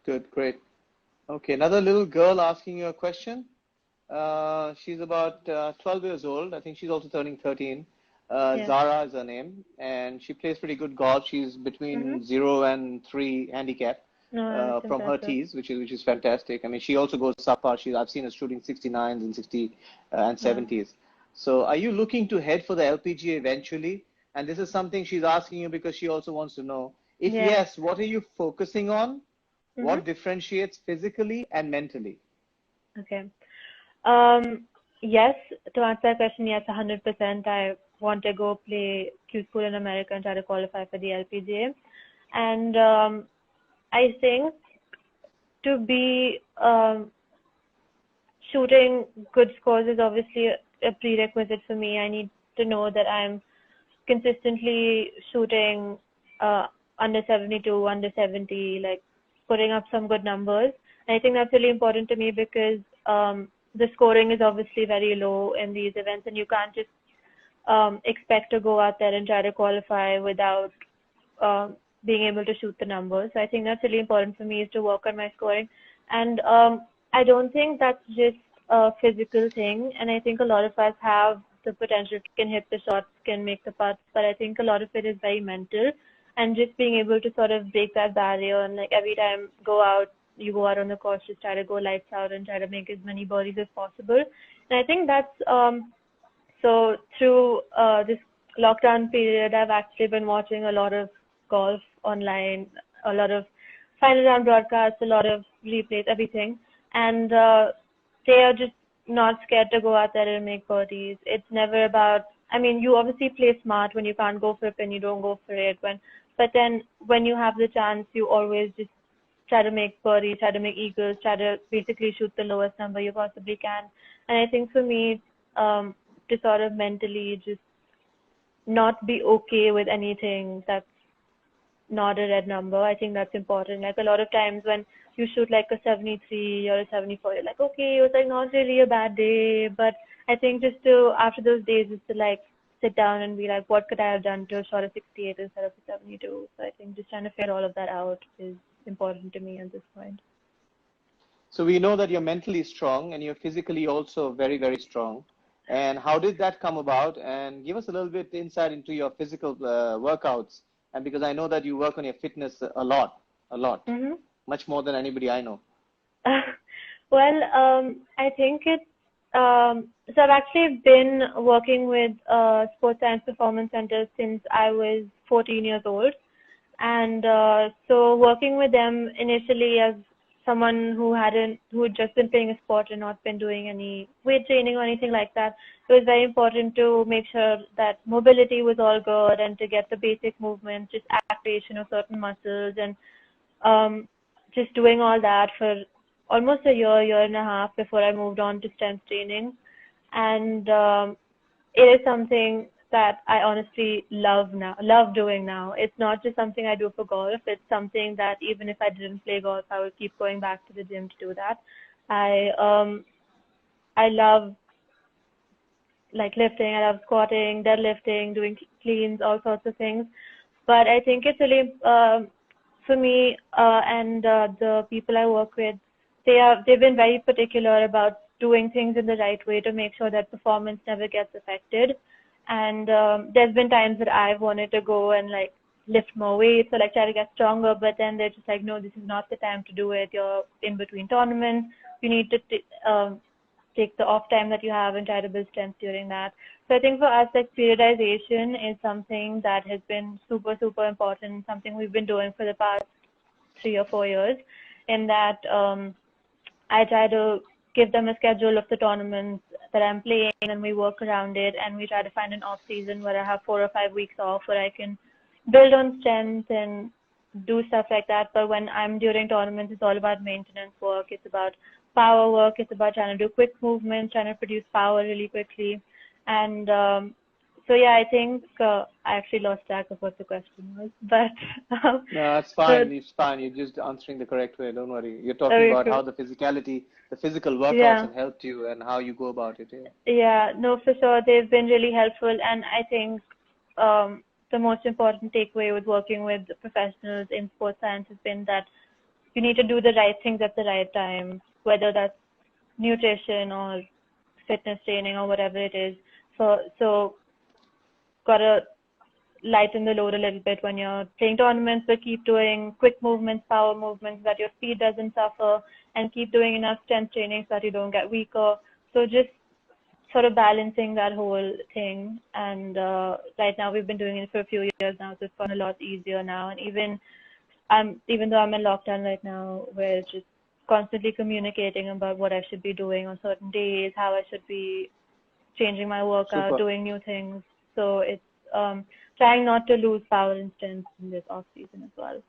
Good, great. Okay, another little girl asking you a question. She's about 12 years old. I think she's also turning 13. Zara is her name, and she plays pretty good golf. She's between 0 and 3 handicap. No, that's from her impressive. tees, which is fantastic. I mean, she also goes up far. I've seen her shooting 69s and 60 and Wow. 70s. So, are you looking to head for the LPGA eventually? And this is something she's asking you because she also wants to know. If Yeah. yes, what are you focusing on? Mm-hmm. What differentiates physically and mentally? Okay. Um, yes, to answer that question, yes, 100%. I want to go play Q School in America and try to qualify for the LPGA. And I think to be shooting good scores is obviously a prerequisite for me. I need to know that I'm consistently shooting uh, under 72, under 70, like putting up some good numbers. And I think that's really important to me because the scoring is obviously very low in these events, and you can't just expect to go out there and try to qualify without being able to shoot the numbers. So I think that's really important for me is to work on my scoring. And I don't think that's just a physical thing. And I think a lot of us have the potential, can hit the shots, can make the putts, but I think a lot of it is very mental. And just being able to sort of break that barrier and like every time you go out on the course, just try to go lights out and try to make as many birdies as possible. And I think that's so through this lockdown period, I've actually been watching a lot of golf online, a lot of final round broadcasts, a lot of replays, everything. And they are just not scared to go out there and make birdies. It's never about, I mean, you obviously play smart when you can't go for a pin, you don't go for it. But then when you have the chance, you always just try to make birdies, try to make eagles, try to basically shoot the lowest number you possibly can. And I think for me, to sort of mentally just not be okay with anything that's not a red number. I think that's important. Like a lot of times when you shoot like a 73 or a 74, you're like, okay, it was like not really a bad day. But I think just to, after those days, just to like sit down and be like, what could I have done to shot a 68 instead of a 72? So I think just trying to figure all of that out is important to me at this point. So we know that you're mentally strong and you're physically also very, very strong. And how did that come about? And give us a little bit insight into your physical workouts. And because I know that you work on your fitness a lot, Mm-hmm. much more than anybody I know. Well, I think so I've actually been working with Sports Science Performance Center since I was 14 years old. And so working with them initially as someone who had just been playing a sport and not been doing any weight training or anything like that, it was very important to make sure that mobility was all good and to get the basic movements, just activation of certain muscles and um, just doing all that for almost a year and a half before I moved on to strength training. And it is something that I honestly love doing now. It's not just something I do for golf. It's something that even if I didn't play golf, I would keep going back to the gym to do that. I um I love like lifting. I love squatting, deadlifting, doing cleans, all sorts of things. But I think it's really for me and the people I work with, they've been very particular about doing things in the right way to make sure that performance never gets affected. And there's been times that I've wanted to go and like lift more weights or like try to get stronger, but then they're just like, no, this is not the time to do it. You're in between tournaments. You need to take the off time that you have and try to build strength during that. So I think for us, like periodization is something that has been super, super important, something we've been doing for the past 3 or 4 years, in that I try to give them a schedule of the tournaments that I'm playing and we work around it, and we try to find an off season where I have 4 or 5 weeks off where I can build on strength and do stuff like that. But when I'm during tournaments, it's all about maintenance work. It's about power work. It's about trying to do quick movements, trying to produce power really quickly. And so yeah, I think I actually lost track of what the question was, but No, it's so fine. It's fine. You're just answering the correct way. Don't worry. You're talking okay, about cool. how the physical workouts Yeah. have helped you and how you go about it. Yeah. Yeah, no, for sure. They've been really helpful. And I think the most important takeaway with working with professionals in sports science has been that you need to do the right things at the right time, whether that's nutrition or fitness training or whatever it is. So gotta lighten the load a little bit when you're playing tournaments, but keep doing quick movements, power movements, that your speed doesn't suffer, and keep doing enough strength training so that you don't get weaker. So just sort of balancing that whole thing. And right now we've been doing it for a few years now, so it's gotten a lot easier now. And even though I'm in lockdown right now, we're just constantly communicating about what I should be doing on certain days, how I should be changing my workout, doing new things. So it's trying not to lose power and strength in this off season as well.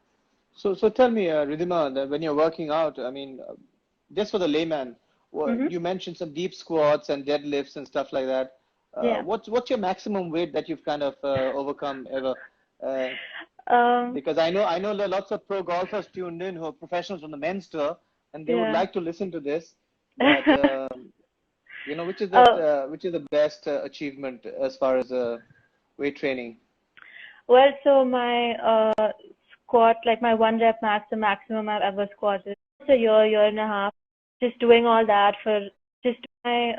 So tell me, Ridhima, that when you're working out, I mean, just for the layman, you mentioned some deep squats and deadlifts and stuff like that. Yeah. What's your maximum weight that you've kind of overcome ever? Because I know lots of pro golfers tuned in who are professionals on the men's tour, and they would like to listen to this. But you know, which is the best achievement as far as weight training? Well, so my squat, like my 1 rep max, the maximum I've ever squatted, a year and a half, just doing all that for just my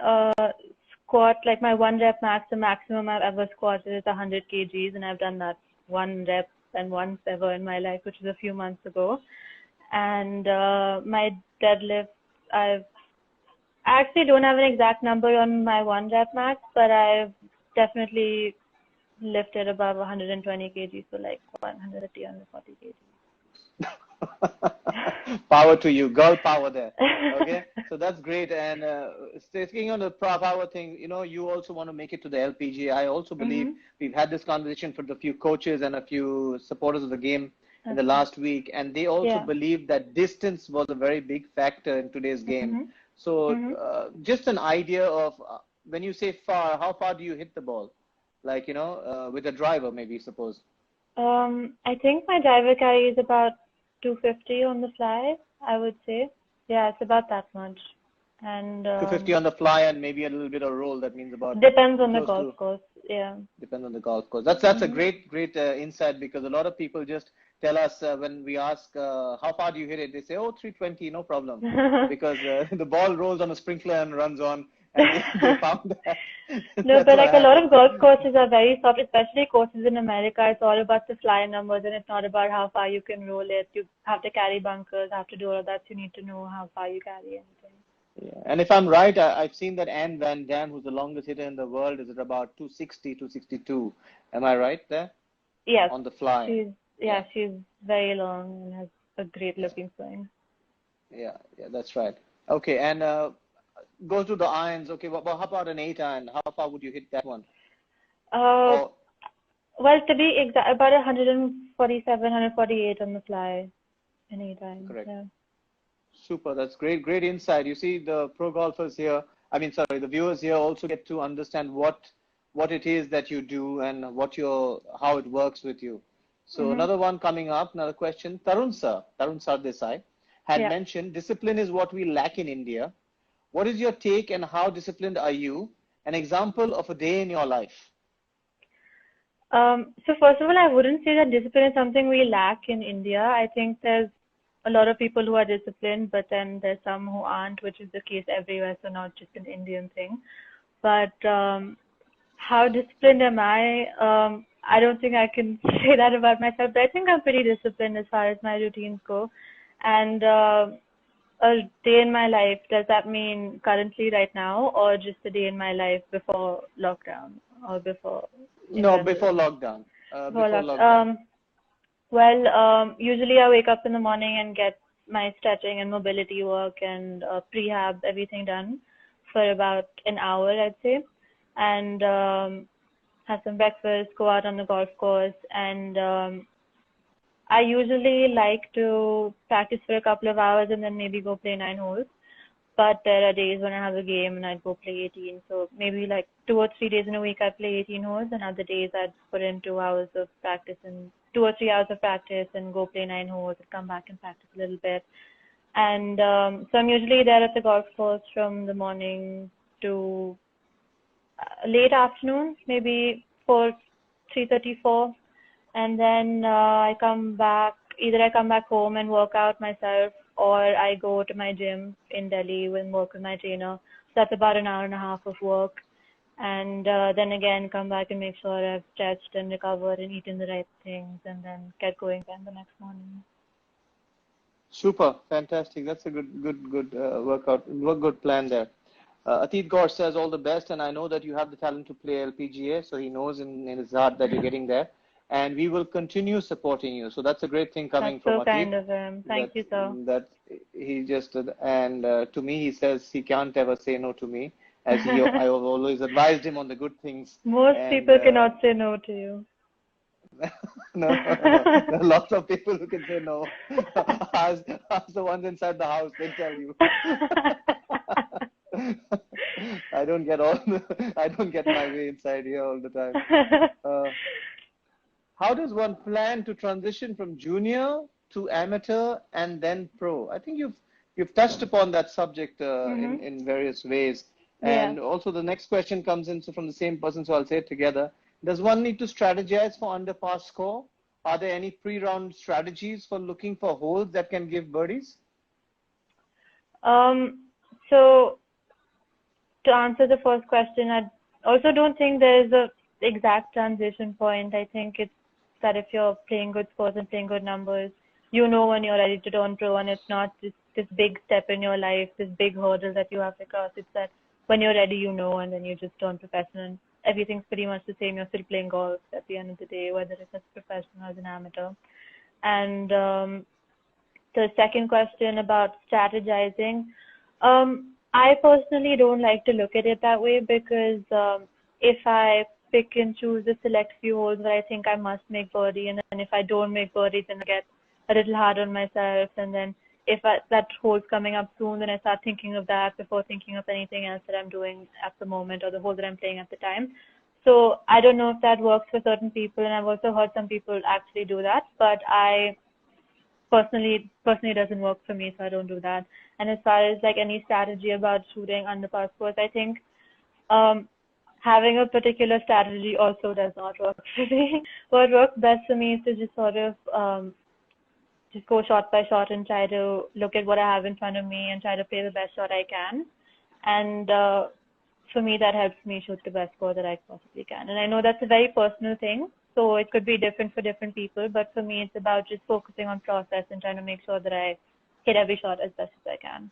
squat, like my 1 rep max, the maximum I've ever squatted is 100 kgs, and I've done that 1 rep and once ever in my life, which was a few months ago. And my deadlift, I actually don't have an exact number on my 1 rep max, but I've definitely lifted above 120 kgs, so like 130, 140 kgs. Power to you, girl power there. Okay, so that's great. And speaking on the power thing, you know, you also want to make it to the LPGA. I also believe we've had this conversation for a few coaches and a few supporters of the game in the last week, and they also believe that distance was a very big factor in today's game. So just an idea of when you say far, how far do you hit the ball? Like, you know, with a driver, maybe, suppose. I think my driver carry is about 250 on the fly, I would say. Yeah, it's about that much. And 250 on the fly and maybe a little bit of roll. That means about depends on the golf course. Yeah. Depends on the golf course. That's a great insight, because a lot of people just tell us when we ask how far do you hit it, they say, oh, 320, no problem, because the ball rolls on a sprinkler and runs on. And they found that. No, but like a lot of golf courses are very soft, especially courses in America. It's all about the fly numbers, and it's not about how far you can roll it. You have to carry bunkers, have to do all of that. So you need to know how far you carry anything. Yeah, and if I'm right, I've seen that Anne Van Dam, who's the longest hitter in the world, is at about 260, 262. Am I right there? Yes. On the fly. She's very long and has a great looking swing. Yeah, that's right. Okay, and go to the irons. Okay, well, how about an 8 iron? How far would you hit that one? Well, to be exact, about 147, 148 on the fly, an 8 iron. Correct. Yeah. Super, that's great insight. You see, the pro golfers here, the viewers here also get to understand what it is that you do and how it works with you. So another one coming up, another question. Tarun Sardesai had mentioned discipline is what we lack in India. What is your take, and how disciplined are you? An example of a day in your life. So first of all, I wouldn't say that discipline is something we lack in India. I think there's a lot of people who are disciplined, but then there's some who aren't, which is the case everywhere, so not just an Indian thing. But how disciplined am I? I don't think I can say that about myself, but I think I'm pretty disciplined as far as my routines go. And a day in my life, does that mean currently right now, or just a day in my life before lockdown, or before? No, before lockdown. Before lockdown. Well, usually I wake up in the morning and get my stretching and mobility work and prehab, everything done for about an hour, I'd say, and have some breakfast, go out on the golf course, and I usually like to practice for a couple of hours and then maybe go play 9 holes. But there are days when I have a game and I'd go play 18. So maybe like 2 or 3 days in a week I'd play 18 holes, and other days I'd put in 2 hours of practice and 2 or 3 hours of practice and go play 9 holes and come back and practice a little bit. And so I'm usually there at the golf course from the morning to late afternoon, maybe 3:34. And then I come back, either I come back home and work out myself, or I go to my gym in Delhi and work with my trainer. So that's about an hour and a half of work. and then again come back and make sure I've stretched and recovered and eaten the right things, and then get going again the next morning. Super, fantastic. That's a good workout, good plan there. Atit Gaur says all the best, and I know that you have the talent to play LPGA, so he knows in his heart that you're getting there, and we will continue supporting you. So that's a great thing coming That's from so Atit. kind of him. Thank you, sir. That he just and to me he says he can't ever say no to me, as I have always advised him on the good things. Most people cannot say no to you. No. There are lots of people who can say no. Ask the ones inside the house, they tell you. I don't get my way inside here all the time. How does one plan to transition from junior to amateur and then pro? I think you've touched upon that subject in various ways. And also the next question comes in from the same person, so I'll say it together. Does one need to strategize for under par score? Are there any pre-round strategies for looking for holes that can give birdies? So to answer the first question, I also don't think there's a exact transition point. I think it's that if you're playing good scores and playing good numbers, you know when you're ready to turn pro, and it's not just this big step in your life, this big hurdle that you have to cross. It's that when you're ready, you know, and then you just turn professional. Everything's pretty much the same. You're still playing golf at the end of the day, whether it's as a professional or as an amateur. And the second question about strategizing, I personally don't like to look at it that way, because if I pick and choose a select few holes where I think I must make birdie, and then if I don't make birdie, then I get a little hard on myself, and then if that hole's coming up soon, then I start thinking of that before thinking of anything else that I'm doing at the moment or the hole that I'm playing at the time. So I don't know if that works for certain people, and I've also heard some people actually do that, but I personally it doesn't work for me, so I don't do that. And as far as like any strategy about shooting under par scores, I think having a particular strategy also does not work for me. What works best for me is to just sort of just go shot by shot and try to look at what I have in front of me and try to play the best shot I can. And for me, that helps me shoot the best score that I possibly can. And I know that's a very personal thing, so it could be different for different people, but for me, it's about just focusing on process and trying to make sure that I hit every shot as best as I can.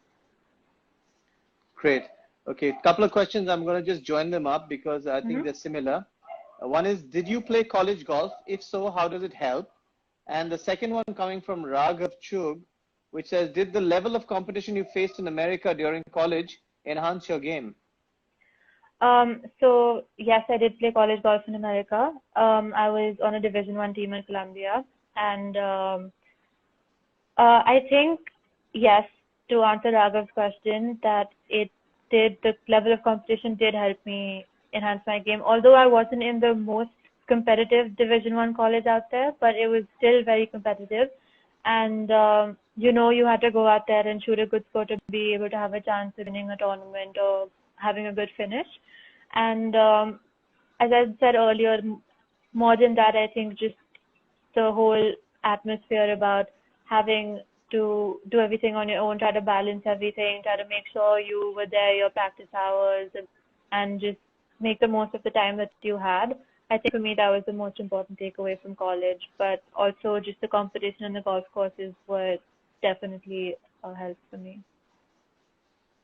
Great. Okay, couple of questions. I'm going to just join them up because I think they're similar. One is, did you play college golf? If so, how does it help? And the second one coming from Raghav Chug, which says, did the level of competition you faced in America during college enhance your game? So yes, I did play college golf in America. I was on a Division I team in Colombia, and I think, yes, to answer Raghav's question, that the level of competition did help me enhance my game. Although I wasn't in the most competitive Division I college out there, but it was still very competitive. And, you had to go out there and shoot a good score to be able to have a chance of winning a tournament or having a good finish. And as I said earlier, more than that, I think just the whole atmosphere about having to do everything on your own, try to balance everything, try to make sure you were there, your practice hours, and just make the most of the time that you had. I think for me that was the most important takeaway from college, but also just the competition and the golf courses were definitely a help for me.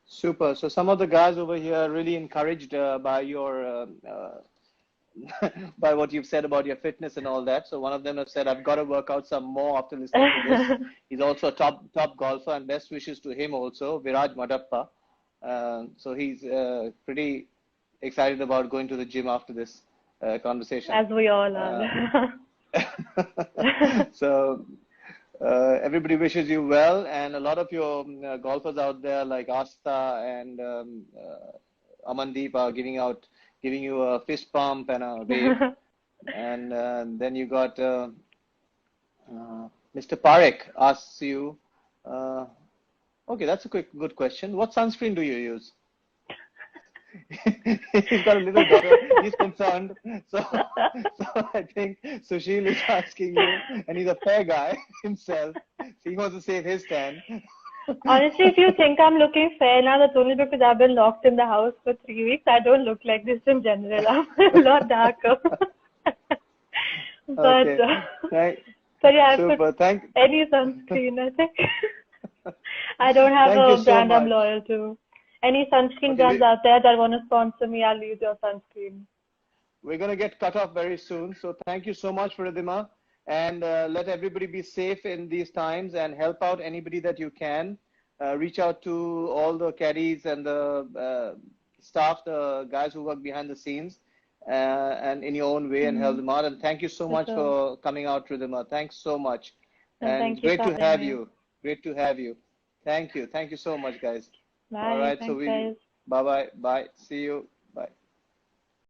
Super. So some of the guys over here are really encouraged by your by what you've said about your fitness and all that. So one of them has said, I've got to work out some more after listening to this. He's also a top golfer, and best wishes to him also, Viraj Madappa. So he's pretty excited about going to the gym after this conversation. As we all are. So everybody wishes you well, and a lot of your golfers out there like Asta and Amandeep are giving you a fist pump and a wave. And then you got Mr. Parekh asks you, okay, that's a good question. What sunscreen do you use? He's got a little daughter. He's concerned. So I think Sushil is asking you, and he's a fair guy himself. So he wants to save his tan. Honestly, if you think I'm looking fair now, that's only because I've been locked in the house for 3 weeks. I don't look like this in general. I'm a lot darker. But, Okay. Thank, but yeah, I put super. any sunscreen, I think. I don't have Thank you a so brand I'm much. loyal to. Any sunscreen Okay, brands out there that want to sponsor me, I'll use your sunscreen. we're going to get cut off very soon. So thank you so much, Ridhima. And let everybody be safe in these times and help out anybody that you can. Reach out to all the caddies and the staff, the guys who work behind the scenes, and in your own way and help Mm-hmm. them out. And thank you so For much sure. for coming out, Ridhima. Thanks so much. And And it's thank you great for to having have me. you. Great to have you. Thank you. Thank you so much, guys. All Bye. right. So Thanks, we, guys. bye bye. Bye. See you.